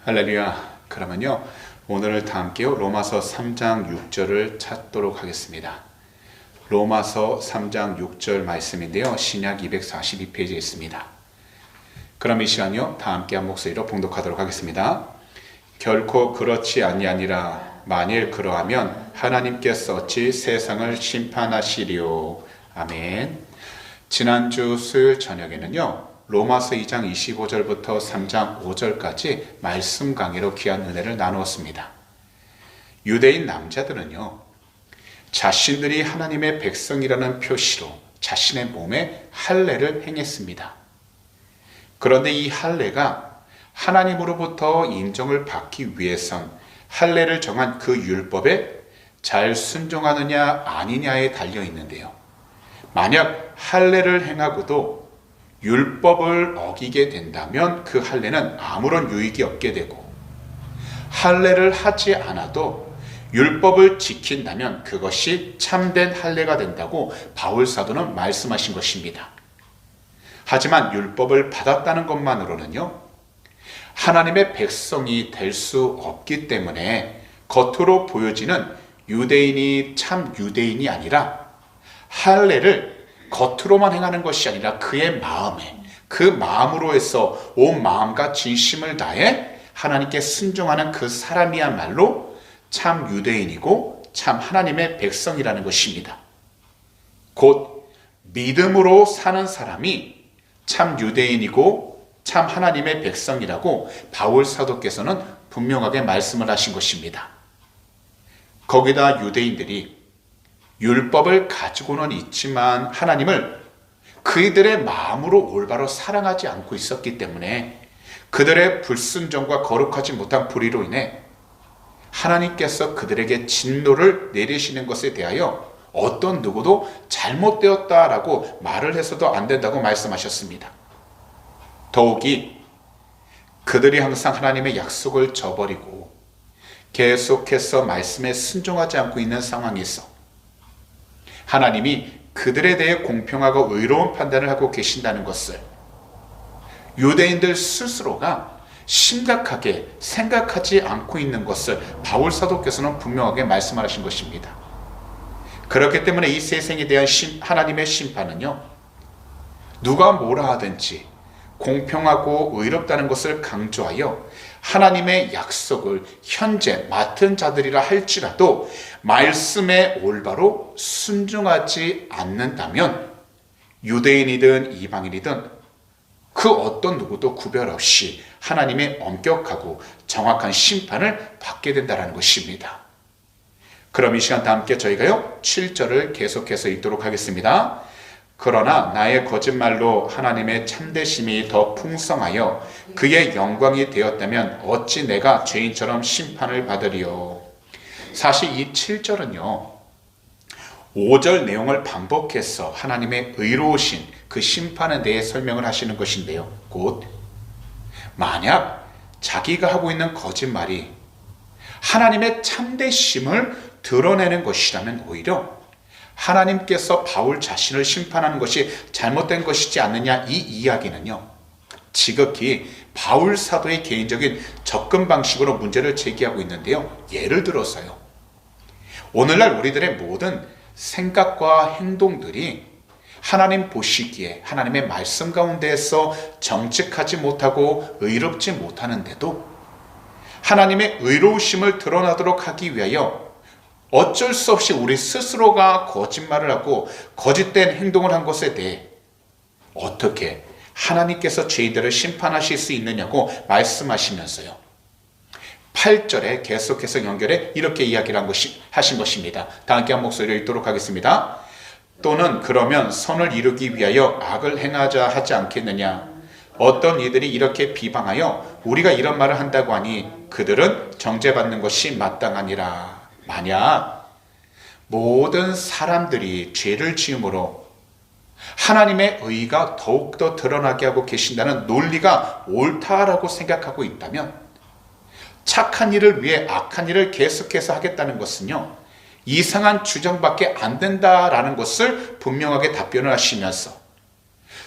할렐루야. 그러면요, 오늘을 다 함께요 로마서 3장 6절을 찾도록 하겠습니다. 로마서 3장 6절 말씀인데요, 신약 242페이지에 있습니다. 그럼 이 시간요 다 함께 한 목소리로 봉독하도록 하겠습니다. 결코 그렇지 아니하니라. 만일 그러하면 하나님께서 어찌 세상을 심판하시리요. 아멘. 지난주 수요일 저녁에는요, 로마서 2장 25절부터 3장 5절까지 말씀 강의로 귀한 은혜를 나누었습니다. 유대인 남자들은요, 자신들이 하나님의 백성이라는 표시로 자신의 몸에 할례를 행했습니다. 그런데 이 할례가 하나님으로부터 인정을 받기 위해선 할례를 정한 그 율법에 잘 순종하느냐 아니냐에 달려 있는데요, 만약 할례를 행하고도 율법을 어기게 된다면 그 할례는 아무런 유익이 없게 되고, 할례를 하지 않아도 율법을 지킨다면 그것이 참된 할례가 된다고 바울 사도는 말씀하신 것입니다. 하지만 율법을 받았다는 것만으로는요, 하나님의 백성이 될 수 없기 때문에 겉으로 보여지는 유대인이 참 유대인이 아니라, 할례를 겉으로만 행하는 것이 아니라 그의 마음에, 그 마음으로 해서 온 마음과 진심을 다해 하나님께 순종하는 그 사람이야말로 참 유대인이고 참 하나님의 백성이라는 것입니다. 곧 믿음으로 사는 사람이 참 유대인이고 참 하나님의 백성이라고 바울 사도께서는 분명하게 말씀을 하신 것입니다. 거기다 유대인들이 율법을 가지고는 있지만 하나님을 그들의 마음으로 올바로 사랑하지 않고 있었기 때문에 그들의 불순종과 거룩하지 못한 불의로 인해 하나님께서 그들에게 진노를 내리시는 것에 대하여 어떤 누구도 잘못되었다라고 말을 해서도 안 된다고 말씀하셨습니다. 더욱이 그들이 항상 하나님의 약속을 저버리고 계속해서 말씀에 순종하지 않고 있는 상황에서 하나님이 그들에 대해 공평하고 의로운 판단을 하고 계신다는 것을 유대인들 스스로가 심각하게 생각하지 않고 있는 것을 바울 사도께서는 분명하게 말씀하신 것입니다. 그렇기 때문에 이 세상에 대한 하나님의 심판은요, 누가 뭐라 하든지 공평하고 의롭다는 것을 강조하여 하나님의 약속을 현재 맡은 자들이라 할지라도 말씀에 올바로 순종하지 않는다면 유대인이든 이방인이든 그 어떤 누구도 구별 없이 하나님의 엄격하고 정확한 심판을 받게 된다는 것입니다. 그럼 이 시간 다 함께 저희가요 7절을 계속해서 읽도록 하겠습니다. 그러나 나의 거짓말로 하나님의 참되심이 더 풍성하여 그의 영광이 되었다면 어찌 내가 죄인처럼 심판을 받으리요. 사실 이 7절은요 5절 내용을 반복해서 하나님의 의로우신 그 심판에 대해 설명을 하시는 것인데요, 곧 만약 자기가 하고 있는 거짓말이 하나님의 참되심을 드러내는 것이라면 오히려 하나님께서 바울 자신을 심판하는 것이 잘못된 것이지 않느냐, 이 이야기는요 지극히 바울 사도의 개인적인 접근 방식으로 문제를 제기하고 있는데요, 예를 들어서요, 오늘날 우리들의 모든 생각과 행동들이 하나님 보시기에 하나님의 말씀 가운데에서 정직하지 못하고 의롭지 못하는데도 하나님의 의로우심을 드러나도록 하기 위하여 어쩔 수 없이 우리 스스로가 거짓말을 하고 거짓된 행동을 한 것에 대해 어떻게 하나님께서 죄인들을 심판하실 수 있느냐고 말씀하시면서요 8절에 계속해서 연결해 이렇게 이야기를 하신 것입니다. 다 함께 한 목소리로 읽도록 하겠습니다. 또는 그러면 선을 이루기 위하여 악을 행하자 하지 않겠느냐. 어떤 이들이 이렇게 비방하여 우리가 이런 말을 한다고 하니 그들은 정죄받는 것이 마땅하니라. 만약 모든 사람들이 죄를 지음으로 하나님의 의가 더욱더 드러나게 하고 계신다는 논리가 옳다라고 생각하고 있다면 착한 일을 위해 악한 일을 계속해서 하겠다는 것은요 이상한 주장밖에 안 된다라는 것을 분명하게 답변을 하시면서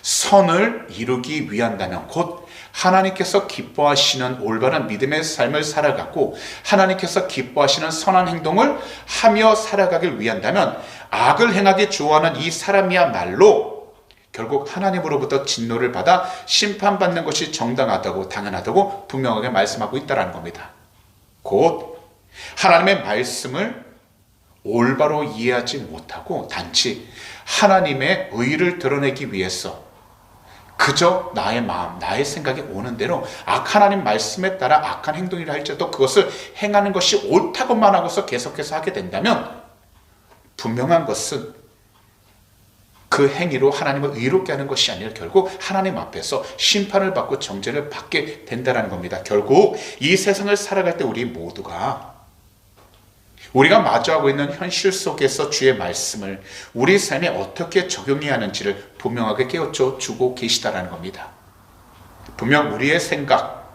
선을 이루기 위한다면 곧 하나님께서 기뻐하시는 올바른 믿음의 삶을 살아가고 하나님께서 기뻐하시는 선한 행동을 하며 살아가길 위한다면 악을 행하기 좋아하는 이 사람이야말로 결국 하나님으로부터 진노를 받아 심판받는 것이 정당하다고 당연하다고 분명하게 말씀하고 있다는 겁니다. 곧 하나님의 말씀을 올바로 이해하지 못하고 단지 하나님의 의를 드러내기 위해서 그저 나의 마음, 나의 생각이 오는 대로 하나님 말씀에 따라 악한 행동이라 할지라도 그것을 행하는 것이 옳다고만 하고서 계속해서 하게 된다면 분명한 것은 그 행위로 하나님을 의롭게 하는 것이 아니라 결국 하나님 앞에서 심판을 받고 정죄를 받게 된다는 겁니다. 결국 이 세상을 살아갈 때 우리 모두가 우리가 마주하고 있는 현실 속에서 주의 말씀을 우리 삶에 어떻게 적용해야 하는지를 분명하게 깨우쳐 주고 계시다는 겁니다. 분명 우리의 생각,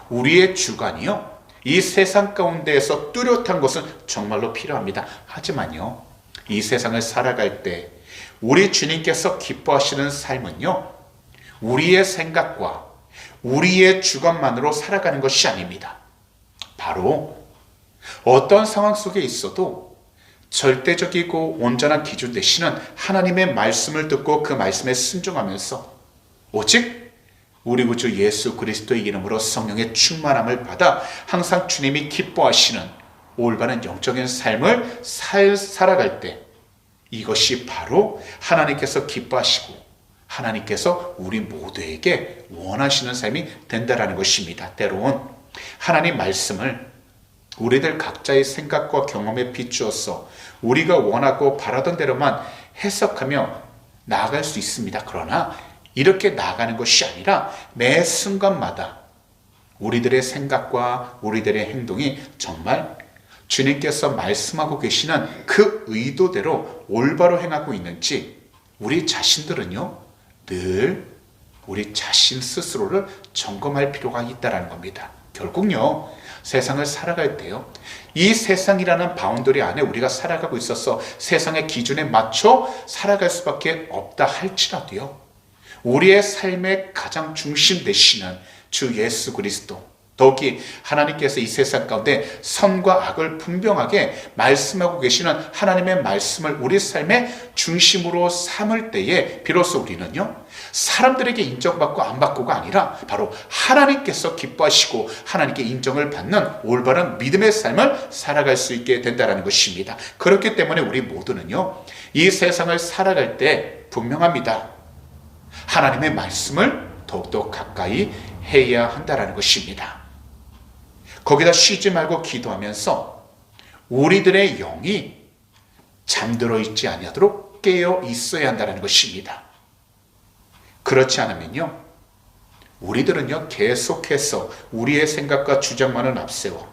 우리의 주관이요, 이 세상 가운데에서 뚜렷한 것은 정말로 필요합니다. 하지만요, 이 세상을 살아갈 때 우리 주님께서 기뻐하시는 삶은요, 우리의 생각과 우리의 주관만으로 살아가는 것이 아닙니다. 바로 어떤 상황 속에 있어도 절대적이고 온전한 기준 되시는 하나님의 말씀을 듣고 그 말씀에 순종하면서 오직 우리 구주 예수 그리스도의 이름으로 성령의 충만함을 받아 항상 주님이 기뻐하시는 올바른 영적인 삶을 살아갈 때 이것이 바로 하나님께서 기뻐하시고 하나님께서 우리 모두에게 원하시는 삶이 된다는 것입니다. 때로는 하나님 말씀을 우리들 각자의 생각과 경험에 비추어서 우리가 원하고 바라던 대로만 해석하며 나아갈 수 있습니다. 그러나 이렇게 나아가는 것이 아니라 매 순간마다 우리들의 생각과 우리들의 행동이 정말 주님께서 말씀하고 계시는 그 의도대로 올바로 행하고 있는지 우리 자신들은요, 늘 우리 자신 스스로를 점검할 필요가 있다는 겁니다. 결국요, 세상을 살아갈 때요, 이 세상이라는 바운더리 안에 우리가 살아가고 있어서 세상의 기준에 맞춰 살아갈 수밖에 없다 할지라도요, 우리의 삶의 가장 중심 되시는 주 예수 그리스도, 더욱이 하나님께서 이 세상 가운데 선과 악을 분명하게 말씀하고 계시는 하나님의 말씀을 우리 삶의 중심으로 삼을 때에 비로소 우리는요, 사람들에게 인정받고 안 받고가 아니라 바로 하나님께서 기뻐하시고 하나님께 인정을 받는 올바른 믿음의 삶을 살아갈 수 있게 된다는 것입니다. 그렇기 때문에 우리 모두는요, 이 세상을 살아갈 때 분명합니다. 하나님의 말씀을 더욱더 가까이 해야 한다는 것입니다. 거기다 쉬지 말고 기도하면서 우리들의 영이 잠들어 있지 아니하도록 깨어 있어야 한다는 것입니다. 그렇지 않으면요, 우리들은요, 계속해서 우리의 생각과 주장만을 앞세워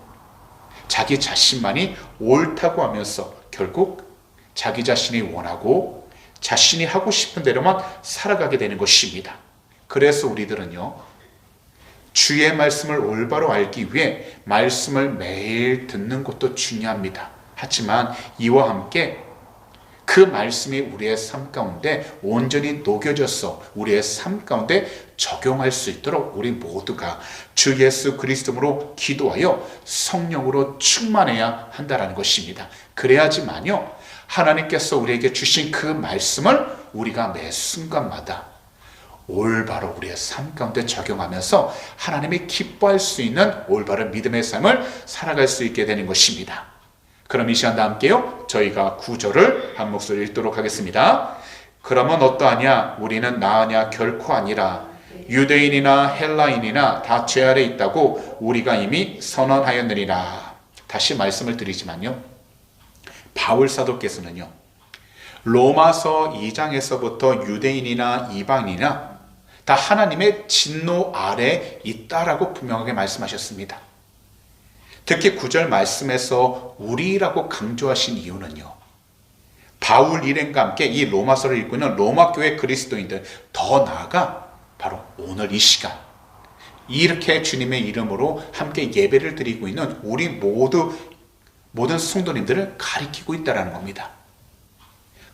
자기 자신만이 옳다고 하면서 결국 자기 자신이 원하고 자신이 하고 싶은 대로만 살아가게 되는 것입니다. 그래서 우리들은요, 주의 말씀을 올바로 알기 위해 말씀을 매일 듣는 것도 중요합니다. 하지만 이와 함께 그 말씀이 우리의 삶 가운데 온전히 녹여져서 우리의 삶 가운데 적용할 수 있도록 우리 모두가 주 예수 그리스도로 기도하여 성령으로 충만해야 한다는 것입니다. 그래야지만요, 하나님께서 우리에게 주신 그 말씀을 우리가 매 순간마다 올바로 우리의 삶 가운데 적용하면서 하나님이 기뻐할 수 있는 올바른 믿음의 삶을 살아갈 수 있게 되는 것입니다. 그럼 이 시간 다 함께요, 저희가 9절을 한 목소리 읽도록 하겠습니다. 그러면 어떠하냐? 우리는 나으냐? 결코 아니라 유대인이나 헬라인이나 다 죄 아래 있다고 우리가 이미 선언하였느니라. 다시 말씀을 드리지만요, 바울 사도께서는요, 로마서 2장에서부터 유대인이나 이방인이나 다 하나님의 진노 아래 있다라고 분명하게 말씀하셨습니다. 특히 9절 말씀에서 우리라고 강조하신 이유는요, 바울 일행과 함께 이 로마서를 읽고 있는 로마 교회 그리스도인들, 더 나아가 바로 오늘 이 시간 이렇게 주님의 이름으로 함께 예배를 드리고 있는 우리 모든 성도님들을 가리키고 있다는 겁니다.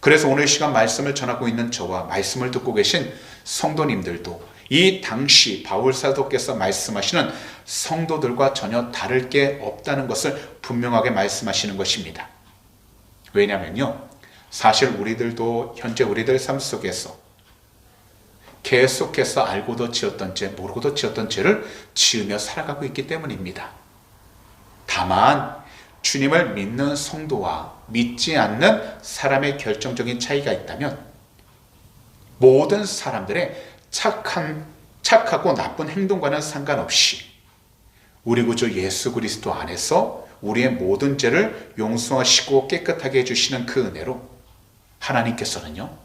그래서 오늘 시간 말씀을 전하고 있는 저와 말씀을 듣고 계신 성도님들도 이 당시 바울 사도께서 말씀하시는 성도들과 전혀 다를 게 없다는 것을 분명하게 말씀하시는 것입니다. 왜냐하면요, 사실 우리들도 현재 우리들 삶 속에서 계속해서 알고도 지었던 죄, 모르고도 지었던 죄를 지으며 살아가고 있기 때문입니다. 다만 주님을 믿는 성도와 믿지 않는 사람의 결정적인 차이가 있다면, 모든 사람들의 착하고 나쁜 행동과는 상관없이 우리 구주 예수 그리스도 안에서 우리의 모든 죄를 용서하시고 깨끗하게 해주시는 그 은혜로 하나님께서는요,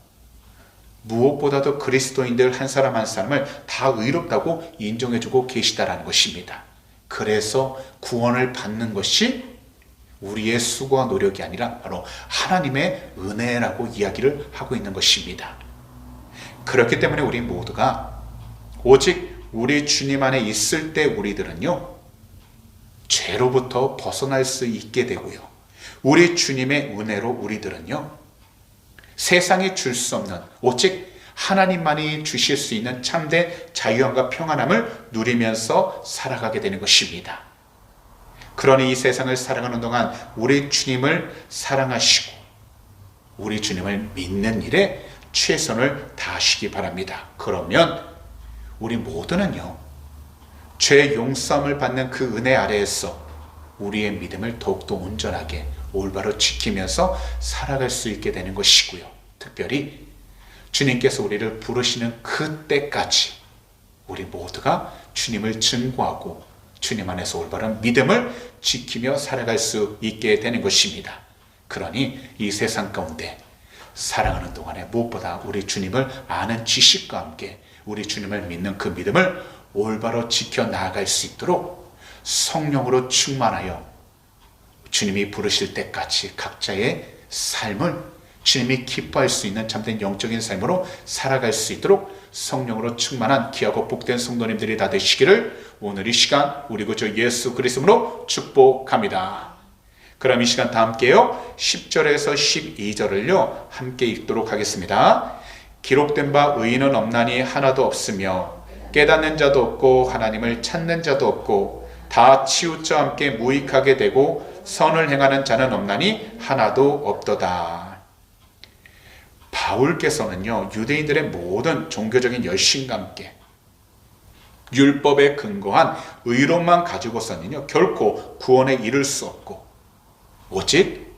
무엇보다도 그리스도인들 한 사람 한 사람을 다 의롭다고 인정해주고 계시다라는 것입니다. 그래서 구원을 받는 것이 우리의 수고와 노력이 아니라 바로 하나님의 은혜라고 이야기를 하고 있는 것입니다. 그렇기 때문에 우리 모두가 오직 우리 주님 안에 있을 때 우리들은요, 죄로부터 벗어날 수 있게 되고요, 우리 주님의 은혜로 우리들은요, 세상이 줄 수 없는 오직 하나님만이 주실 수 있는 참된 자유함과 평안함을 누리면서 살아가게 되는 것입니다. 그러니 이 세상을 살아가는 동안 우리 주님을 사랑하시고 우리 주님을 믿는 일에 최선을 다하시기 바랍니다. 그러면 우리 모두는요, 죄 용서함을 받는 그 은혜 아래에서 우리의 믿음을 더욱더 온전하게 올바로 지키면서 살아갈 수 있게 되는 것이고요, 특별히 주님께서 우리를 부르시는 그때까지 우리 모두가 주님을 증거하고 주님 안에서 올바른 믿음을 지키며 살아갈 수 있게 되는 것입니다. 그러니 이 세상 가운데 살아가는 동안에 무엇보다 우리 주님을 아는 지식과 함께 우리 주님을 믿는 그 믿음을 올바로 지켜나갈 수 있도록 성령으로 충만하여 주님이 부르실 때까지 각자의 삶을 주님이 기뻐할 수 있는 참된 영적인 삶으로 살아갈 수 있도록 성령으로 충만한 귀하고 복된 성도님들이 다 되시기를 오늘 이 시간 우리 구주 예수 그리스도로 축복합니다. 그럼 이 시간 다 함께요, 10절에서 12절을요 함께 읽도록 하겠습니다. 기록된 바 의인은 없나니 하나도 없으며 깨닫는 자도 없고 하나님을 찾는 자도 없고 다 치우쳐 함께 무익하게 되고 선을 행하는 자는 없나니 하나도 없도다. 바울께서는요, 유대인들의 모든 종교적인 열심과 함께 율법에 근거한 의로만 가지고서는요 결코 구원에 이를 수 없고 오직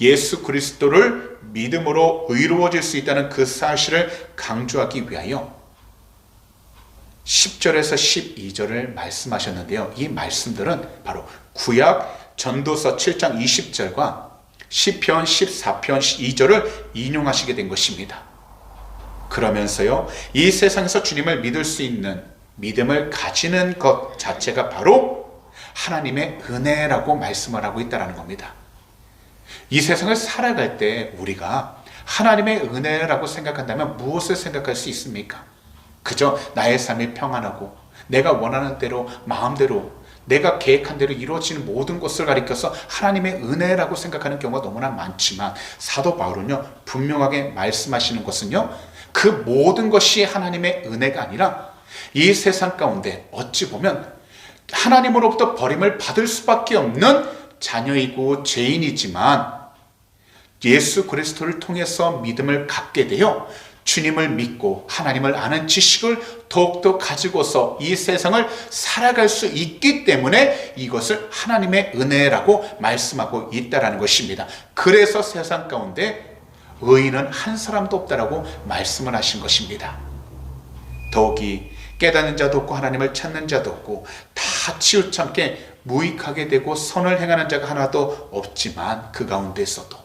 예수 그리스도를 믿음으로 의로워질 수 있다는 그 사실을 강조하기 위하여 10절에서 12절을 말씀하셨는데요, 이 말씀들은 바로 구약 전도서 7장 20절과 시편 14편 2절을 인용하시게 된 것입니다. 그러면서요, 이 세상에서 주님을 믿을 수 있는 믿음을 가지는 것 자체가 바로 하나님의 은혜라고 말씀을 하고 있다는 겁니다. 이 세상을 살아갈 때 우리가 하나님의 은혜라고 생각한다면 무엇을 생각할 수 있습니까? 그저 나의 삶이 평안하고 내가 원하는 대로 마음대로 내가 계획한 대로 이루어지는 모든 것을 가리켜서 하나님의 은혜라고 생각하는 경우가 너무나 많지만, 사도 바울은요 분명하게 말씀하시는 것은요, 그 모든 것이 하나님의 은혜가 아니라 이 세상 가운데 어찌 보면 하나님으로부터 버림을 받을 수밖에 없는 자녀이고 죄인이지만 예수 그리스도를 통해서 믿음을 갖게 되어 주님을 믿고 하나님을 아는 지식을 더욱더 가지고서 이 세상을 살아갈 수 있기 때문에 이것을 하나님의 은혜라고 말씀하고 있다는 것입니다. 그래서 세상 가운데 의인은 한 사람도 없다라고 말씀을 하신 것입니다. 더욱이 깨닫는 자도 없고 하나님을 찾는 자도 없고 다 치우참게 무익하게 되고 선을 행하는 자가 하나도 없지만 그 가운데서도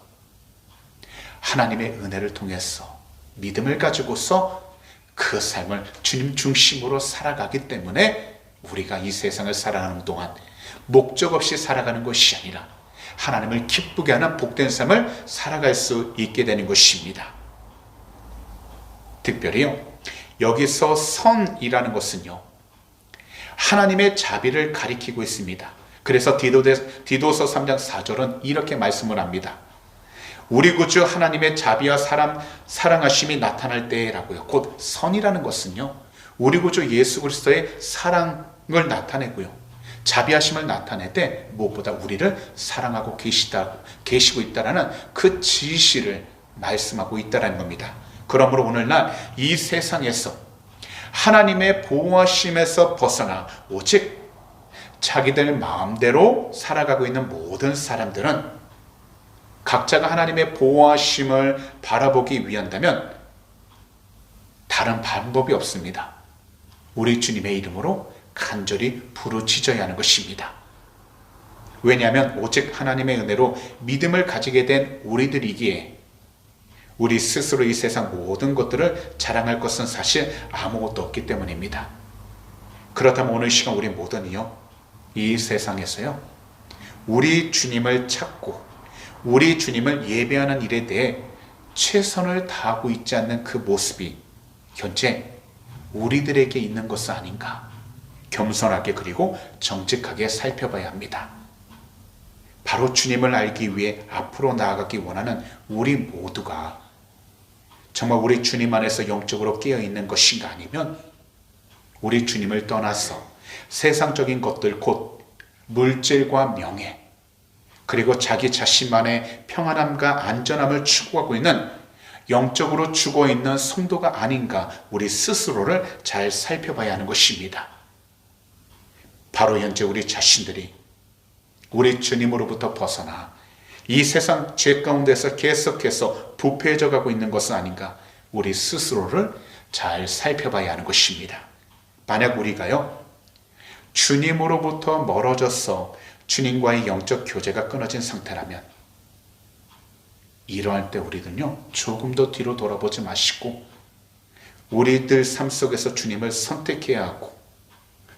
하나님의 은혜를 통해서 믿음을 가지고서 그 삶을 주님 중심으로 살아가기 때문에 우리가 이 세상을 살아가는 동안 목적 없이 살아가는 것이 아니라 하나님을 기쁘게 하는 복된 삶을 살아갈 수 있게 되는 것입니다. 특별히요, 여기서 선이라는 것은요 하나님의 자비를 가리키고 있습니다. 그래서 디도서 3장 4절은 이렇게 말씀을 합니다. 우리 구주 하나님의 자비와 사랑하심이 나타날 때라고요. 곧 선이라는 것은요 우리 구주 예수 그리스도의 사랑을 나타내고요, 자비하심을 나타내되 무엇보다 우리를 사랑하고 계시고 있다라는 그 진실을 말씀하고 있다는 겁니다. 그러므로 오늘날 이 세상에서 하나님의 보호하심에서 벗어나 오직 자기들 마음대로 살아가고 있는 모든 사람들은 각자가 하나님의 보호하심을 바라보기 위한다면 다른 방법이 없습니다. 우리 주님의 이름으로 간절히 부르짖어야 하는 것입니다. 왜냐하면 오직 하나님의 은혜로 믿음을 가지게 된 우리들이기에 우리 스스로 이 세상 모든 것들을 자랑할 것은 사실 아무것도 없기 때문입니다. 그렇다면 오늘 시간 우리 모두는요, 이 세상에서요, 우리 주님을 찾고 우리 주님을 예배하는 일에 대해 최선을 다하고 있지 않는 그 모습이 현재 우리들에게 있는 것은 아닌가, 겸손하게 그리고 정직하게 살펴봐야 합니다. 바로 주님을 알기 위해 앞으로 나아가기 원하는 우리 모두가 정말 우리 주님 안에서 영적으로 깨어있는 것인가, 아니면 우리 주님을 떠나서 세상적인 것들, 곧 물질과 명예, 그리고 자기 자신만의 평안함과 안전함을 추구하고 있는, 영적으로 죽어있는 성도가 아닌가, 우리 스스로를 잘 살펴봐야 하는 것입니다. 바로 현재 우리 자신들이 우리 주님으로부터 벗어나 이 세상 죄 가운데서 계속해서 부패해져 가고 있는 것은 아닌가, 우리 스스로를 잘 살펴봐야 하는 것입니다. 만약 우리가요, 주님으로부터 멀어져서 주님과의 영적 교제가 끊어진 상태라면 이러할 때 우리는요, 조금 더 뒤로 돌아보지 마시고 우리들 삶 속에서 주님을 선택해야 하고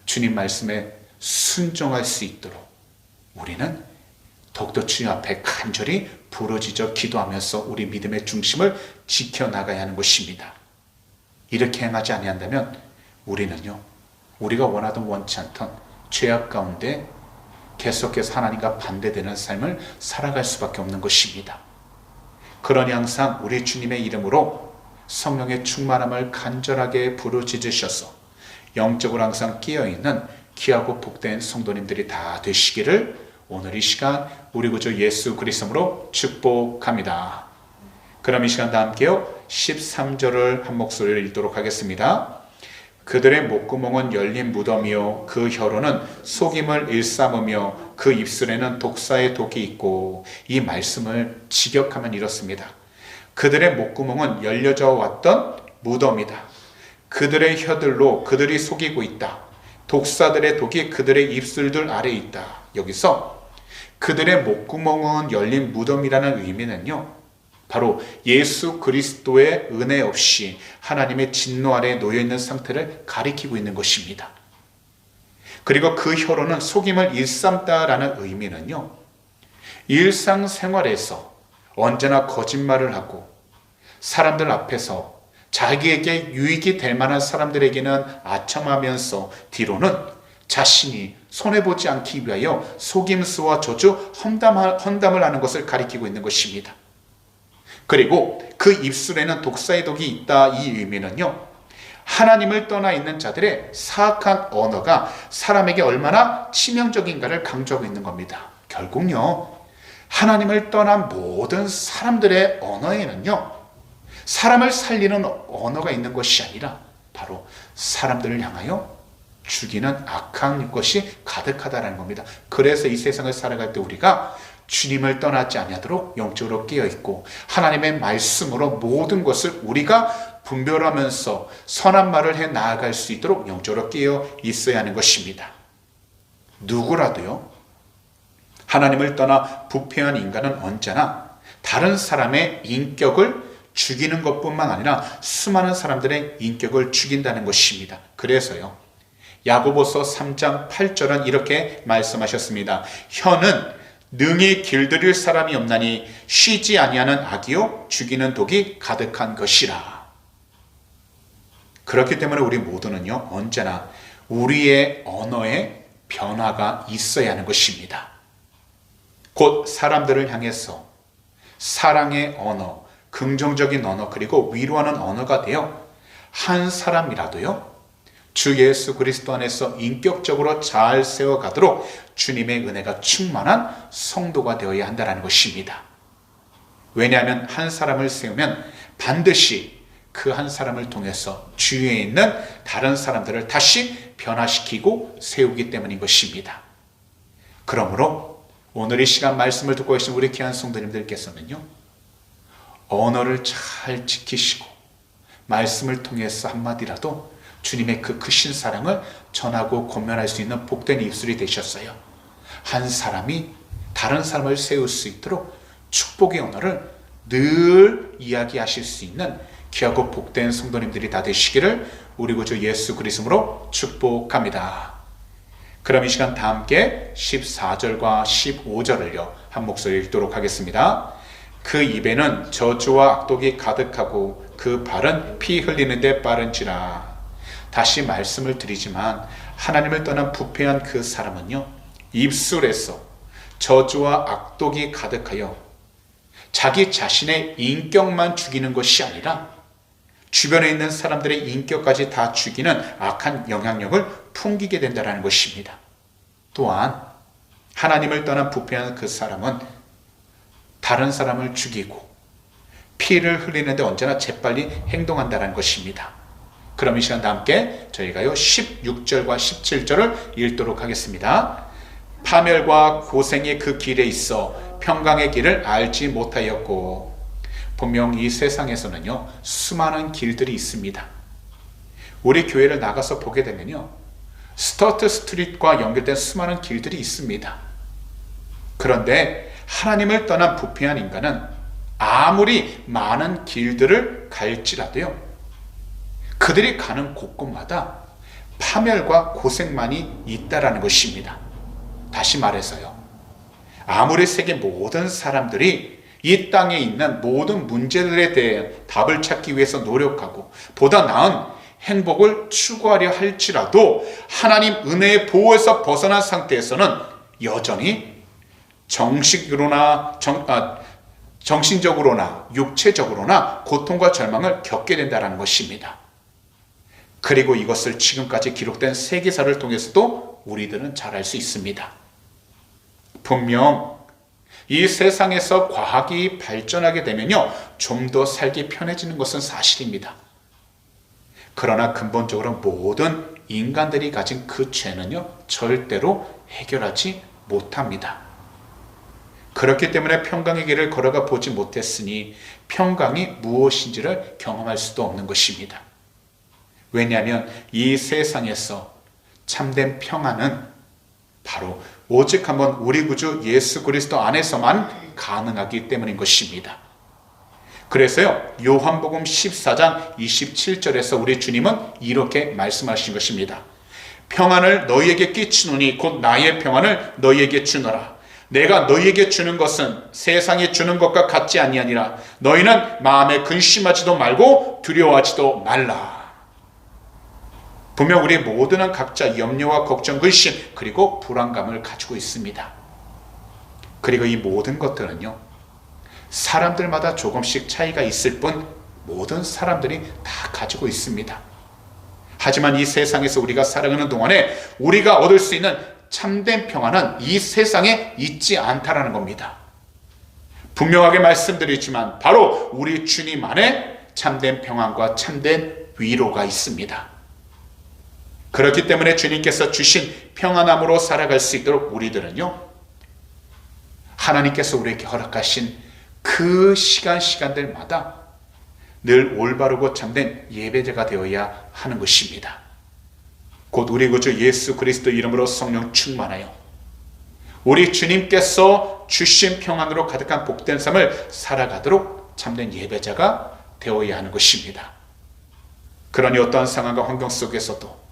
주님 말씀에 순종할 수 있도록 우리는 더욱더 주님 앞에 간절히 부르짖어 기도하면서 우리 믿음의 중심을 지켜나가야 하는 것입니다. 이렇게 행하지 아니한다면 우리는요, 우리가 원하든 원치 않던 죄악 가운데 계속해서 하나님과 반대되는 삶을 살아갈 수밖에 없는 것입니다. 그러니 항상 우리 주님의 이름으로 성령의 충만함을 간절하게 부르짖으셔서 영적으로 항상 끼어있는 귀하고 복된 성도님들이 다 되시기를 오늘 이 시간 우리 구주 예수 그리스도로 축복합니다. 그럼 이 시간 다 함께요, 13절을 한 목소리로 읽도록 하겠습니다. 그들의 목구멍은 열린 무덤이요 그 혀로는 속임을 일삼으며 그 입술에는 독사의 독이 있고, 이 말씀을 직역하면 이렇습니다. 그들의 목구멍은 열려져 왔던 무덤이다. 그들의 혀들로 그들이 속이고 있다. 독사들의 독이 그들의 입술들 아래에 있다. 여기서 그들의 목구멍은 열린 무덤이라는 의미는요, 바로 예수 그리스도의 은혜 없이 하나님의 진노 아래에 놓여있는 상태를 가리키고 있는 것입니다. 그리고 그 혀로는 속임을 일삼다라는 의미는요, 일상생활에서 언제나 거짓말을 하고 사람들 앞에서 자기에게 유익이 될 만한 사람들에게는 아첨하면서 뒤로는 자신이 손해보지 않기 위하여 속임수와 저주, 험담을 하는 것을 가리키고 있는 것입니다. 그리고 그 입술에는 독사의 독이 있다, 이 의미는요, 하나님을 떠나 있는 자들의 사악한 언어가 사람에게 얼마나 치명적인가를 강조하고 있는 겁니다. 결국요, 하나님을 떠난 모든 사람들의 언어에는요, 사람을 살리는 언어가 있는 것이 아니라 바로 사람들을 향하여 죽이는 악한 것이 가득하다는 겁니다. 그래서 이 세상을 살아갈 때 우리가 주님을 떠나지 아니하도록 영적으로 깨어있고 하나님의 말씀으로 모든 것을 우리가 분별하면서 선한 말을 해 나아갈 수 있도록 영적으로 깨어 있어야 하는 것입니다. 누구라도요, 하나님을 떠나 부패한 인간은 언제나 다른 사람의 인격을 죽이는 것뿐만 아니라 수많은 사람들의 인격을 죽인다는 것입니다. 그래서요, 야고보서 3장 8절은 이렇게 말씀하셨습니다. 혀는 능히 길들일 사람이 없나니 쉬지 아니하는 악이요 죽이는 독이 가득한 것이라. 그렇기 때문에 우리 모두는요, 언제나 우리의 언어에 변화가 있어야 하는 것입니다. 곧 사람들을 향해서 사랑의 언어, 긍정적인 언어, 그리고 위로하는 언어가 되어 한 사람이라도요, 주 예수 그리스도 안에서 인격적으로 잘 세워가도록 주님의 은혜가 충만한 성도가 되어야 한다는 것입니다. 왜냐하면 한 사람을 세우면 반드시 그 한 사람을 통해서 주위에 있는 다른 사람들을 다시 변화시키고 세우기 때문인 것입니다. 그러므로 오늘 이 시간 말씀을 듣고 계신 우리 귀한 성도님들께서는요, 언어를 잘 지키시고 말씀을 통해서 한마디라도 주님의 그 크신 사랑을 전하고 권면할 수 있는 복된 입술이 되셨어요. 한 사람이 다른 사람을 세울 수 있도록 축복의 언어를 늘 이야기하실 수 있는 귀하고 복된 성도님들이 다 되시기를 우리 구주 예수 그리스도로 축복합니다. 그럼 이 시간 다 함께 14절과 15절을요 한 목소리 읽도록 하겠습니다. 그 입에는 저주와 악독이 가득하고 그 발은 피 흘리는 데 빠른지라. 다시 말씀을 드리지만 하나님을 떠난 부패한 그 사람은요, 입술에서 저주와 악독이 가득하여 자기 자신의 인격만 죽이는 것이 아니라 주변에 있는 사람들의 인격까지 다 죽이는 악한 영향력을 풍기게 된다는 것입니다. 또한 하나님을 떠난 부패한 그 사람은 다른 사람을 죽이고 피를 흘리는데 언제나 재빨리 행동한다는 것입니다. 그럼 이 시간 함께 저희가요 16절과 17절을 읽도록 하겠습니다. 파멸과 고생이 그 길에 있어 평강의 길을 알지 못하였고. 분명 이 세상에서는요 수많은 길들이 있습니다. 우리 교회를 나가서 보게 되면요 스터트 스트릿과 연결된 수많은 길들이 있습니다. 그런데 하나님을 떠난 부패한 인간은 아무리 많은 길들을 갈지라도요, 그들이 가는 곳곳마다 파멸과 고생만이 있다라는 것입니다. 다시 말해서요, 아무리 세계 모든 사람들이 이 땅에 있는 모든 문제들에 대해 답을 찾기 위해서 노력하고 보다 나은 행복을 추구하려 할지라도 하나님 은혜의 보호에서 벗어난 상태에서는 여전히 정신적으로나 육체적으로나 고통과 절망을 겪게 된다는 것입니다. 그리고 이것을 지금까지 기록된 세계사를 통해서도 우리들은 잘 알 수 있습니다. 분명 이 세상에서 과학이 발전하게 되면요 좀 더 살기 편해지는 것은 사실입니다. 그러나 근본적으로 모든 인간들이 가진 그 죄는요 절대로 해결하지 못합니다. 그렇기 때문에 평강의 길을 걸어가 보지 못했으니 평강이 무엇인지를 경험할 수도 없는 것입니다. 왜냐하면 이 세상에서 참된 평안은 바로 오직 한번 우리 구주 예수 그리스도 안에서만 가능하기 때문인 것입니다. 그래서요 요한복음 14장 27절에서 우리 주님은 이렇게 말씀하신 것입니다. 평안을 너희에게 끼치노니 곧 나의 평안을 너희에게 주노라. 내가 너희에게 주는 것은 세상이 주는 것과 같지 아니하니라. 너희는 마음에 근심하지도 말고 두려워하지도 말라. 분명 우리 모두는 각자 염려와 걱정, 근심 그리고 불안감을 가지고 있습니다. 그리고 이 모든 것들은요 사람들마다 조금씩 차이가 있을 뿐 모든 사람들이 다 가지고 있습니다. 하지만 이 세상에서 우리가 살아가는 동안에 우리가 얻을 수 있는 참된 평안은 이 세상에 있지 않다라는 겁니다. 분명하게 말씀드리지만 바로 우리 주님 안에 참된 평안과 참된 위로가 있습니다. 그렇기 때문에 주님께서 주신 평안함으로 살아갈 수 있도록 우리들은요 하나님께서 우리에게 허락하신 그 시간들마다 늘 올바르고 참된 예배자가 되어야 하는 것입니다. 곧 우리 구주 예수 그리스도 이름으로 성령 충만하여 우리 주님께서 주신 평안으로 가득한 복된 삶을 살아가도록 참된 예배자가 되어야 하는 것입니다. 그러니 어떠한 상황과 환경 속에서도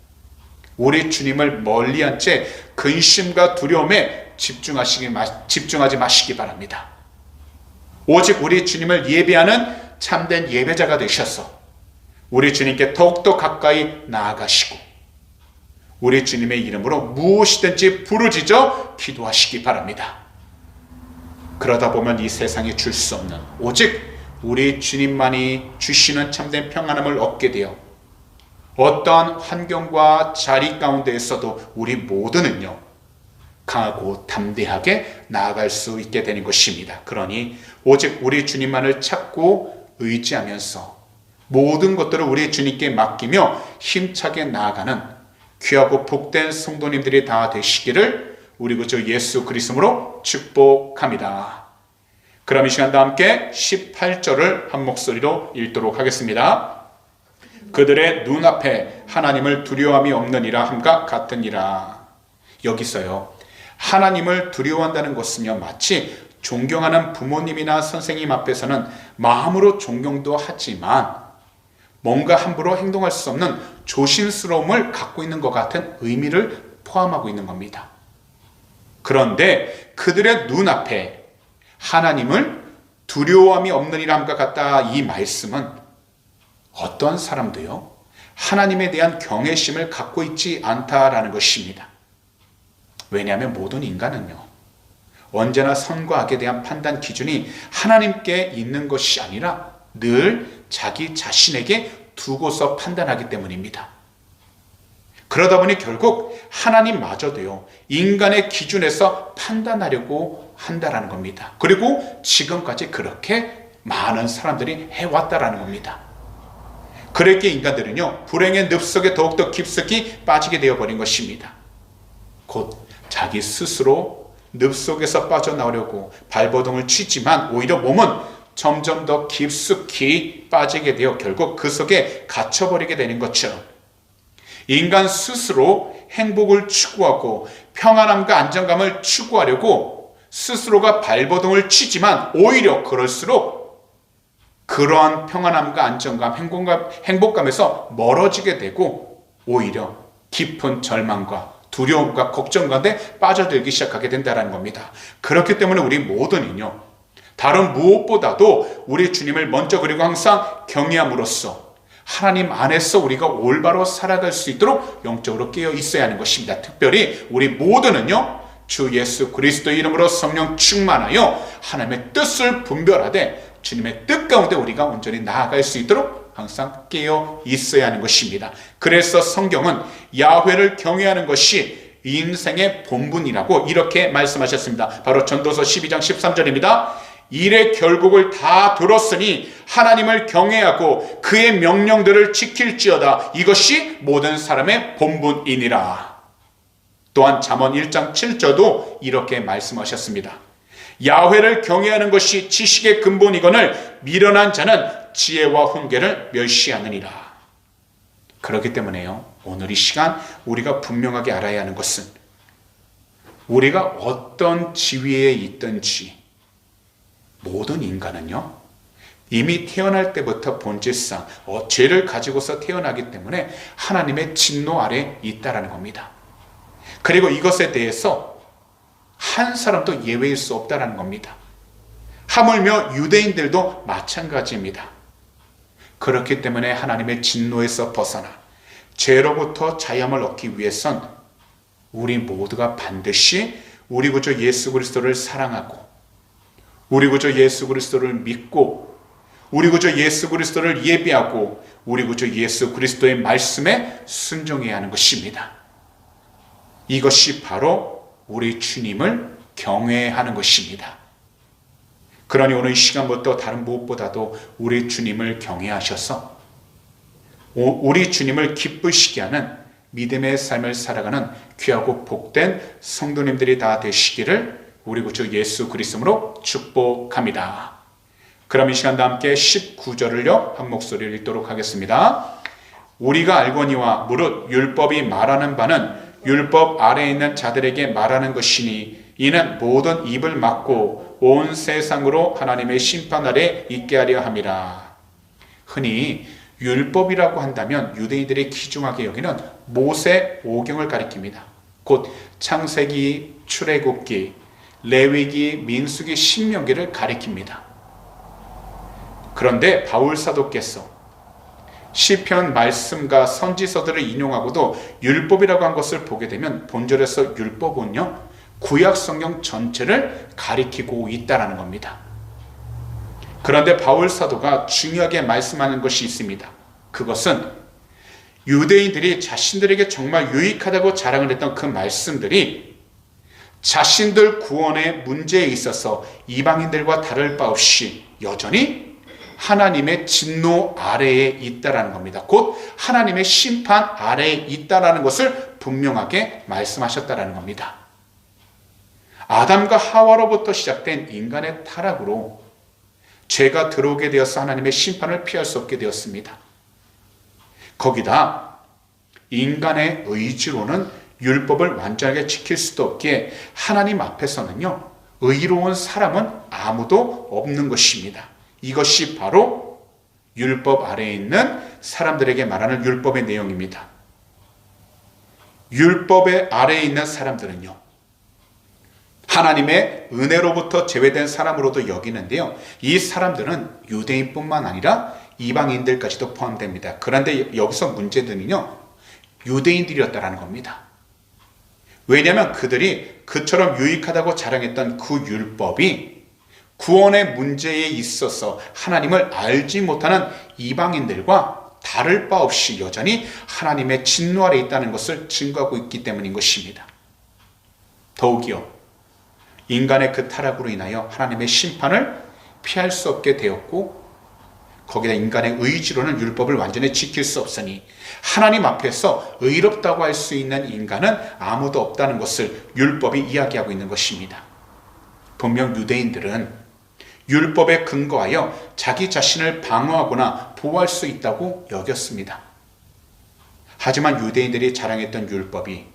우리 주님을 멀리한 채 근심과 두려움에 집중하지 마시기 바랍니다. 오직 우리 주님을 예배하는 참된 예배자가 되셔서 우리 주님께 더욱더 가까이 나아가시고 우리 주님의 이름으로 무엇이든지 부르짖어 기도하시기 바랍니다. 그러다 보면 이 세상에 줄 수 없는 오직 우리 주님만이 주시는 참된 평안함을 얻게 되어 어떠한 환경과 자리 가운데에서도 우리 모두는요, 강하고 담대하게 나아갈 수 있게 되는 것입니다. 그러니 오직 우리 주님만을 찾고 의지하면서 모든 것들을 우리 주님께 맡기며 힘차게 나아가는 귀하고 복된 성도님들이 다 되시기를 우리 구주 예수 그리스도로 축복합니다. 그럼 이 시간도 함께 18절을 한 목소리로 읽도록 하겠습니다. 그들의 눈앞에 하나님을 두려움이 없느니라 함과 같으니라. 여기서요, 하나님을 두려워한다는 것은요, 마치 존경하는 부모님이나 선생님 앞에서는 마음으로 존경도 하지만 뭔가 함부로 행동할 수 없는 조심스러움을 갖고 있는 것 같은 의미를 포함하고 있는 겁니다. 그런데 그들의 눈앞에 하나님을 두려움이 없느니라 함과 같다, 이 말씀은 어떤 사람도요, 하나님에 대한 경외심을 갖고 있지 않다라는 것입니다. 왜냐하면 모든 인간은요, 언제나 선과 악에 대한 판단 기준이 하나님께 있는 것이 아니라 늘 자기 자신에게 두고서 판단하기 때문입니다. 그러다 보니 결국 하나님마저도요, 인간의 기준에서 판단하려고 한다라는 겁니다. 그리고 지금까지 그렇게 많은 사람들이 해왔다라는 겁니다. 그렇게 인간들은요, 불행의 늪속에 더욱더 깊숙이 빠지게 되어버린 것입니다. 곧 자기 스스로 늪속에서 빠져나오려고 발버둥을 치지만 오히려 몸은 점점 더 깊숙이 빠지게 되어 결국 그 속에 갇혀버리게 되는 것처럼, 인간 스스로 행복을 추구하고 평안함과 안정감을 추구하려고 스스로가 발버둥을 치지만 오히려 그럴수록 그러한 평안함과 안정감, 행복감에서 멀어지게 되고 오히려 깊은 절망과 두려움과 걱정 가운데 빠져들기 시작하게 된다는 겁니다. 그렇기 때문에 우리 모두는요, 다른 무엇보다도 우리 주님을 먼저 그리고 항상 경외함으로써 하나님 안에서 우리가 올바로 살아갈 수 있도록 영적으로 깨어 있어야 하는 것입니다. 특별히 우리 모두는요, 주 예수 그리스도의 이름으로 성령 충만하여 하나님의 뜻을 분별하되 주님의 뜻 가운데 우리가 온전히 나아갈 수 있도록 항상 깨어 있어야 하는 것입니다. 그래서 성경은 야훼를 경외하는 것이 인생의 본분이라고 이렇게 말씀하셨습니다. 바로 전도서 12장 13절입니다. 일의 결국을 다 들었으니 하나님을 경외하고 그의 명령들을 지킬지어다. 이것이 모든 사람의 본분이니라. 또한 잠언 1장 7절도 이렇게 말씀하셨습니다. 야훼를 경외하는 것이 지식의 근본이거늘 미련한 자는 지혜와 훈계를 멸시하느니라. 그렇기 때문에요, 오늘 이 시간 우리가 분명하게 알아야 하는 것은 우리가 어떤 지위에 있든지 모든 인간은요, 이미 태어날 때부터 본질상 죄를 가지고서 태어나기 때문에 하나님의 진노 아래 있다라는 겁니다. 그리고 이것에 대해서 한 사람도 예외일 수 없다라는 겁니다. 하물며 유대인들도 마찬가지입니다. 그렇기 때문에 하나님의 진노에서 벗어나 죄로부터 자유함을 얻기 위해선 우리 모두가 반드시 우리 구주 예수 그리스도를 사랑하고 우리 구주 예수 그리스도를 믿고 우리 구주 예수 그리스도를 예배하고 우리 구주 예수 그리스도의 말씀에 순종해야 하는 것입니다. 이것이 바로 우리 주님을 경외하는 것입니다. 그러니 오늘 이 시간부터 다른 무엇보다도 우리 주님을 경외하셔서 우리 주님을 기쁘시게 하는 믿음의 삶을 살아가는 귀하고 복된 성도님들이 다 되시기를 우리 구주 예수 그리스도로 축복합니다. 그럼 이 시간도 함께 19절을요 한 목소리를 읽도록 하겠습니다. 우리가 알거니와 무릇 율법이 말하는 바는 율법 아래에 있는 자들에게 말하는 것이니 이는 모든 입을 막고 온 세상으로 하나님의 심판 아래 있게 하려 함이라. 흔히 율법이라고 한다면 유대인들이 귀중하게 여기는 모세 오경을 가리킵니다. 곧 창세기, 출애굽기, 레위기, 민수기, 신명기를 가리킵니다. 그런데 바울 사도께서 시편 말씀과 선지서들을 인용하고도 율법이라고 한 것을 보게 되면 본절에서 율법은요 구약 성경 전체를 가리키고 있다는 겁니다. 그런데 바울 사도가 중요하게 말씀하는 것이 있습니다. 그것은 유대인들이 자신들에게 정말 유익하다고 자랑을 했던 그 말씀들이 자신들 구원의 문제에 있어서 이방인들과 다를 바 없이 여전히 하나님의 진노 아래에 있다라는 겁니다. 곧 하나님의 심판 아래에 있다라는 것을 분명하게 말씀하셨다라는 겁니다. 아담과 하와로부터 시작된 인간의 타락으로 죄가 들어오게 되어서 하나님의 심판을 피할 수 없게 되었습니다. 거기다 인간의 의지로는 율법을 완전하게 지킬 수도 없기에 하나님 앞에서는요, 의로운 사람은 아무도 없는 것입니다. 이것이 바로 율법 아래에 있는 사람들에게 말하는 율법의 내용입니다. 율법의 아래에 있는 사람들은요, 하나님의 은혜로부터 제외된 사람으로도 여기는데요, 이 사람들은 유대인뿐만 아니라 이방인들까지도 포함됩니다. 그런데 여기서 문제는요, 유대인들이었다라는 겁니다. 왜냐하면 그들이 그처럼 유익하다고 자랑했던 그 율법이 구원의 문제에 있어서 하나님을 알지 못하는 이방인들과 다를 바 없이 여전히 하나님의 진노 아래 있다는 것을 증거하고 있기 때문인 것입니다. 더욱이요, 인간의 그 타락으로 인하여 하나님의 심판을 피할 수 없게 되었고, 거기다 인간의 의지로는 율법을 완전히 지킬 수 없으니 하나님 앞에서 의롭다고 할 수 있는 인간은 아무도 없다는 것을 율법이 이야기하고 있는 것입니다. 분명 유대인들은 율법에 근거하여 자기 자신을 방어하거나 보호할 수 있다고 여겼습니다. 하지만 유대인들이 자랑했던 율법이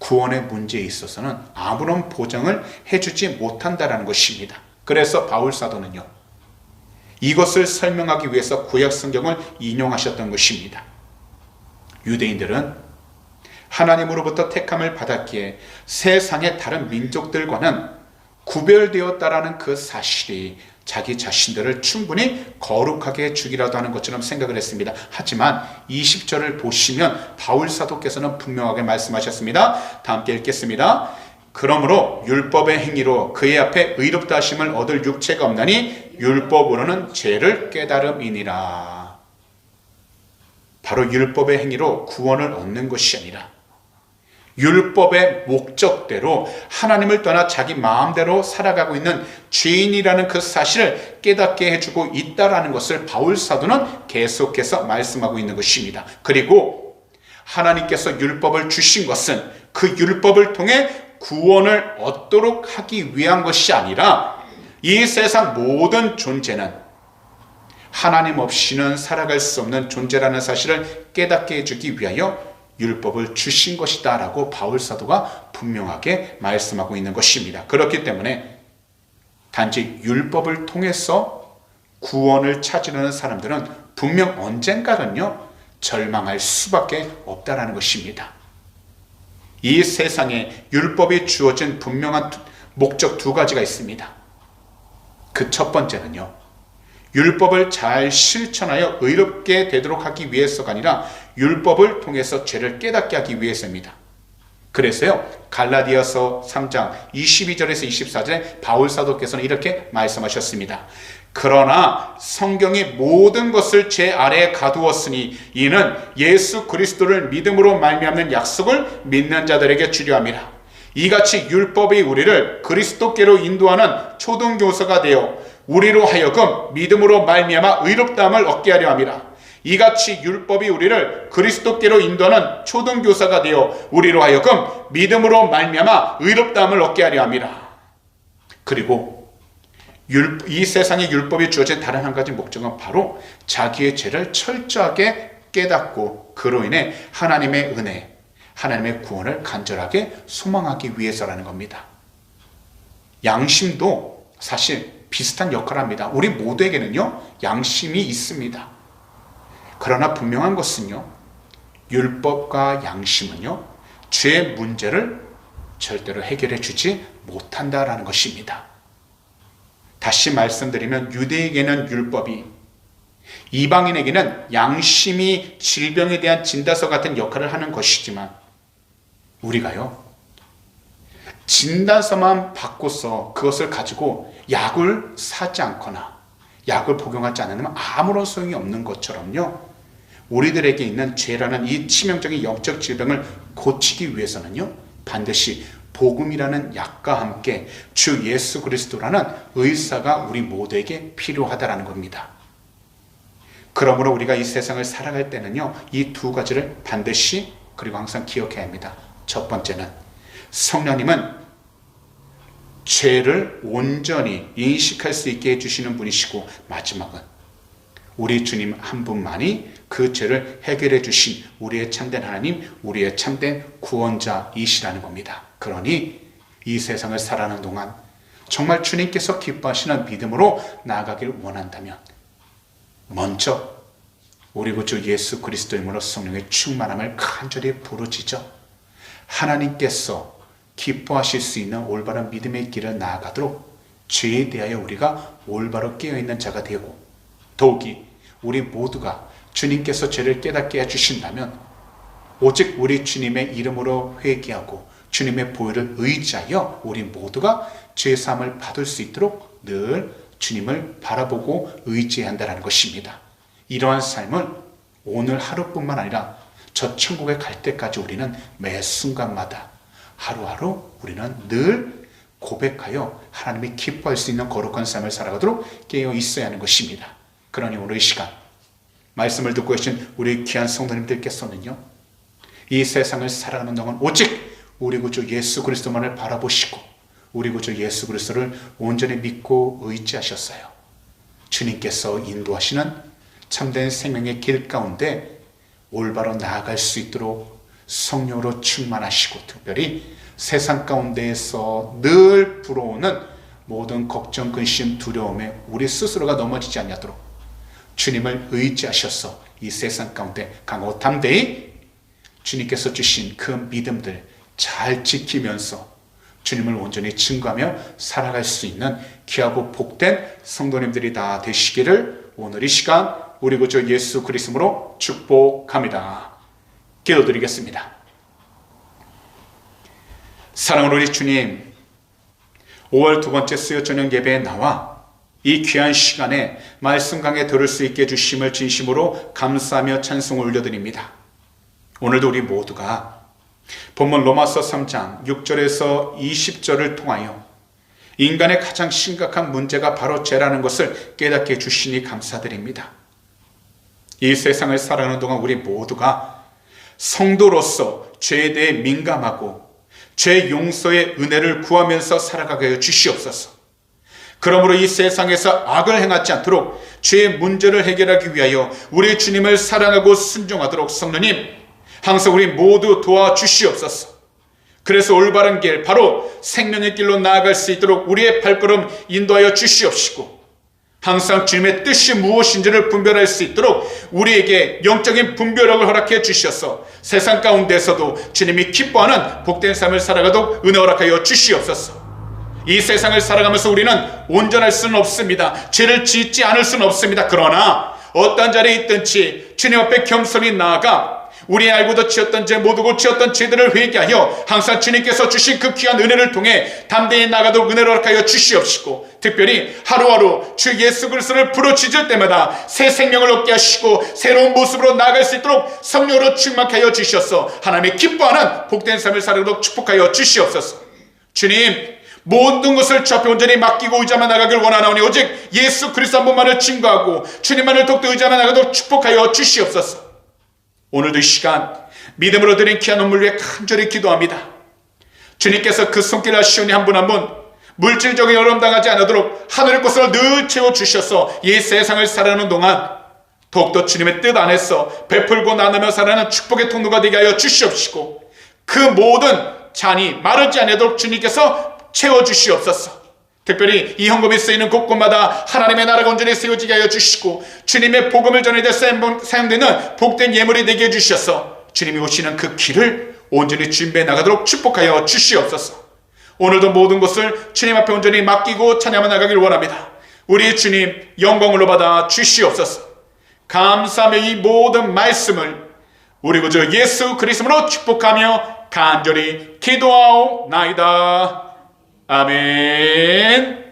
구원의 문제에 있어서는 아무런 보장을 해주지 못한다는 것입니다. 그래서 바울 사도는요, 이것을 설명하기 위해서 구약 성경을 인용하셨던 것입니다. 유대인들은 하나님으로부터 택함을 받았기에 세상의 다른 민족들과는 구별되었다라는 그 사실이 자기 자신들을 충분히 거룩하게 해주기라도 하는 것처럼 생각을 했습니다. 하지만 20절을 보시면 바울 사도께서는 분명하게 말씀하셨습니다. 다 함께 읽겠습니다. 그러므로 율법의 행위로 그의 앞에 의롭다 하심을 얻을 육체가 없나니 율법으로는 죄를 깨달음이니라. 바로 율법의 행위로 구원을 얻는 것이 아니라 율법의 목적대로 하나님을 떠나 자기 마음대로 살아가고 있는 죄인이라는 그 사실을 깨닫게 해주고 있다는 것을 바울 사도는 계속해서 말씀하고 있는 것입니다. 그리고 하나님께서 율법을 주신 것은 그 율법을 통해 구원을 얻도록 하기 위한 것이 아니라 이 세상 모든 존재는 하나님 없이는 살아갈 수 없는 존재라는 사실을 깨닫게 해주기 위하여 율법을 주신 것이다 라고 바울 사도가 분명하게 말씀하고 있는 것입니다. 그렇기 때문에 단지 율법을 통해서 구원을 찾으려는 사람들은 분명 언젠가는요, 절망할 수밖에 없다라는 것입니다. 이 세상에 율법이 주어진 분명한 목적 두 가지가 있습니다. 그 첫 번째는요, 율법을 잘 실천하여 의롭게 되도록 하기 위해서가 아니라 율법을 통해서 죄를 깨닫게 하기 위해서입니다. 그래서요, 갈라디아서 3장 22절에서 24절에 바울 사도께서는 이렇게 말씀하셨습니다. 그러나 성경이 모든 것을 제 아래에 가두었으니 이는 예수 그리스도를 믿음으로 말미암는 약속을 믿는 자들에게 주려 함이라. 이같이 율법이 우리를 그리스도께로 인도하는 초등교사가 되어 우리로 하여금 믿음으로 말미암아 의롭다함을 얻게 하려 함이라. 이같이 율법이 우리를 그리스도께로 인도하는 초등교사가 되어 우리로 하여금 믿음으로 말미암아 의롭다함을 얻게 하려 함이라. 그리고 이 세상의 율법이 주어진 다른 한 가지 목적은 바로 자기의 죄를 철저하게 깨닫고 그로 인해 하나님의 은혜, 하나님의 구원을 간절하게 소망하기 위해서라는 겁니다. 양심도 사실 비슷한 역할을 합니다. 우리 모두에게는요, 양심이 있습니다. 그러나 분명한 것은요, 율법과 양심은요, 죄의 문제를 절대로 해결해 주지 못한다라는 것입니다. 다시 말씀드리면 유대에게는 율법이, 이방인에게는 양심이 질병에 대한 진단서 같은 역할을 하는 것이지만 우리가요, 진단서만 받고서 그것을 가지고 약을 사지 않거나 약을 복용하지 않으면 아무런 소용이 없는 것처럼요, 우리들에게 있는 죄라는 이 치명적인 영적 질병을 고치기 위해서는요, 반드시 복음이라는 약과 함께 주 예수 그리스도라는 의사가 우리 모두에게 필요하다라는 겁니다. 그러므로 우리가 이 세상을 살아갈 때는요, 이 두 가지를 반드시 그리고 항상 기억해야 합니다. 첫 번째는 성령님은 죄를 온전히 인식할 수 있게 해주시는 분이시고, 마지막은 우리 주님 한 분만이 그 죄를 해결해 주신 우리의 참된 하나님, 우리의 참된 구원자이시라는 겁니다. 그러니 이 세상을 살아가는 동안 정말 주님께서 기뻐하시는 믿음으로 나아가길 원한다면 먼저 우리 구주 예수 그리스도의 이름으로 성령의 충만함을 간절히 부르짖어 하나님께서 기뻐하실 수 있는 올바른 믿음의 길을 나아가도록 죄에 대하여 우리가 올바로 깨어있는 자가 되고, 더욱이 우리 모두가 주님께서 죄를 깨닫게 해주신다면 오직 우리 주님의 이름으로 회개하고 주님의 보혈을 의지하여 우리 모두가 죄사함을 받을 수 있도록 늘 주님을 바라보고 의지해야 한다는 것입니다. 이러한 삶을 오늘 하루뿐만 아니라 저 천국에 갈 때까지 우리는 매 순간마다 하루하루 우리는 늘 고백하여 하나님이 기뻐할 수 있는 거룩한 삶을 살아가도록 깨어 있어야 하는 것입니다. 그러니 오늘 이 시간 말씀을 듣고 계신 우리 귀한 성도님들께서는요, 이 세상을 살아가는 동안 오직 우리 구주 예수 그리스도만을 바라보시고 우리 구주 예수 그리스도를 온전히 믿고 의지하셨어요. 주님께서 인도하시는 참된 생명의 길 가운데 올바로 나아갈 수 있도록 성령으로 충만하시고, 특별히 세상 가운데에서 늘 불어오는 모든 걱정, 근심, 두려움에 우리 스스로가 넘어지지 않도록 주님을 의지하셔서 이 세상 가운데 강하고 담대히 주님께서 주신 그 믿음들 잘 지키면서 주님을 온전히 증거하며 살아갈 수 있는 귀하고 복된 성도님들이 다 되시기를 오늘 이 시간 우리 구주 예수 그리스도로 축복합니다. 기도드리겠습니다. 사랑하는 우리 주님, 5월 두 번째 수요 저녁 예배에 나와 이 귀한 시간에 말씀 강해 들을 수 있게 해주심을 진심으로 감사하며 찬송을 올려드립니다. 오늘도 우리 모두가 본문 로마서 3장 6절에서 20절을 통하여 인간의 가장 심각한 문제가 바로 죄라는 것을 깨닫게 해주시니 감사드립니다. 이 세상을 살아가는 동안 우리 모두가 성도로서 죄에 대해 민감하고 죄 용서의 은혜를 구하면서 살아가게 해 주시옵소서. 그러므로 이 세상에서 악을 행하지 않도록 죄의 문제를 해결하기 위하여 우리 주님을 사랑하고 순종하도록 성령님 항상 우리 모두 도와주시옵소서. 그래서 올바른 길, 바로 생명의 길로 나아갈 수 있도록 우리의 발걸음 인도하여 주시옵시고, 항상 주님의 뜻이 무엇인지를 분별할 수 있도록 우리에게 영적인 분별력을 허락해 주셔서 세상 가운데서도 주님이 기뻐하는 복된 삶을 살아가도록 은혜 허락하여 주시옵소서. 이 세상을 살아가면서 우리는 온전할 수는 없습니다. 죄를 짓지 않을 수는 없습니다. 그러나 어떤 자리에 있든지 주님 앞에 겸손히 나아가 우리 알고도 지었던 죄, 모두고 지었던 죄들을 회개하여 항상 주님께서 주신 그 귀한 은혜를 통해 담대히 나가도록 은혜를 허락하여 주시옵시고, 특별히 하루하루 주 예수 그리스도를 부르짖을 때마다 새 생명을 얻게 하시고 새로운 모습으로 나아갈 수 있도록 성령으로 충만하여 주셔서 하나님의 기뻐하는 복된 삶을 살도록 축복하여 주시옵소서. 주님, 모든 것을 주 앞에 온전히 맡기고 의지하며 나가길 원하나오니 오직 예수 그리스도 한 분만을 증거하고 주님만을 독도 의지하며 나가도록 축복하여 주시옵소서. 오늘도 이 시간 믿음으로 드린 귀한 헌물 위해 간절히 기도합니다. 주님께서 그 손길 하시오니 한 분 한 분 물질적인 어려움 당하지 않도록 하늘의 것으로 늘 채워주셔서 이 세상을 살아가는 동안 더욱더 주님의 뜻 안에서 베풀고 나누며 살아가는 축복의 통로가 되게 하여 주시옵시고, 그 모든 잔이 마르지 않도록 주님께서 채워주시옵소서. 특별히 이 헌금이 쓰이는 곳곳마다 하나님의 나라가 온전히 세워지게 하여 주시고 주님의 복음을 전해야 사용되는 복된 예물이 되게 해주셔서 주님이 오시는 그 길을 온전히 준비해 나가도록 축복하여 주시옵소서. 오늘도 모든 것을 주님 앞에 온전히 맡기고 찬양하며 나가길 원합니다. 우리 주님 영광으로 받아 주시옵소서. 감사하며 이 모든 말씀을 우리 구주 예수 그리스도로 축복하며 간절히 기도하옵나이다. 아멘.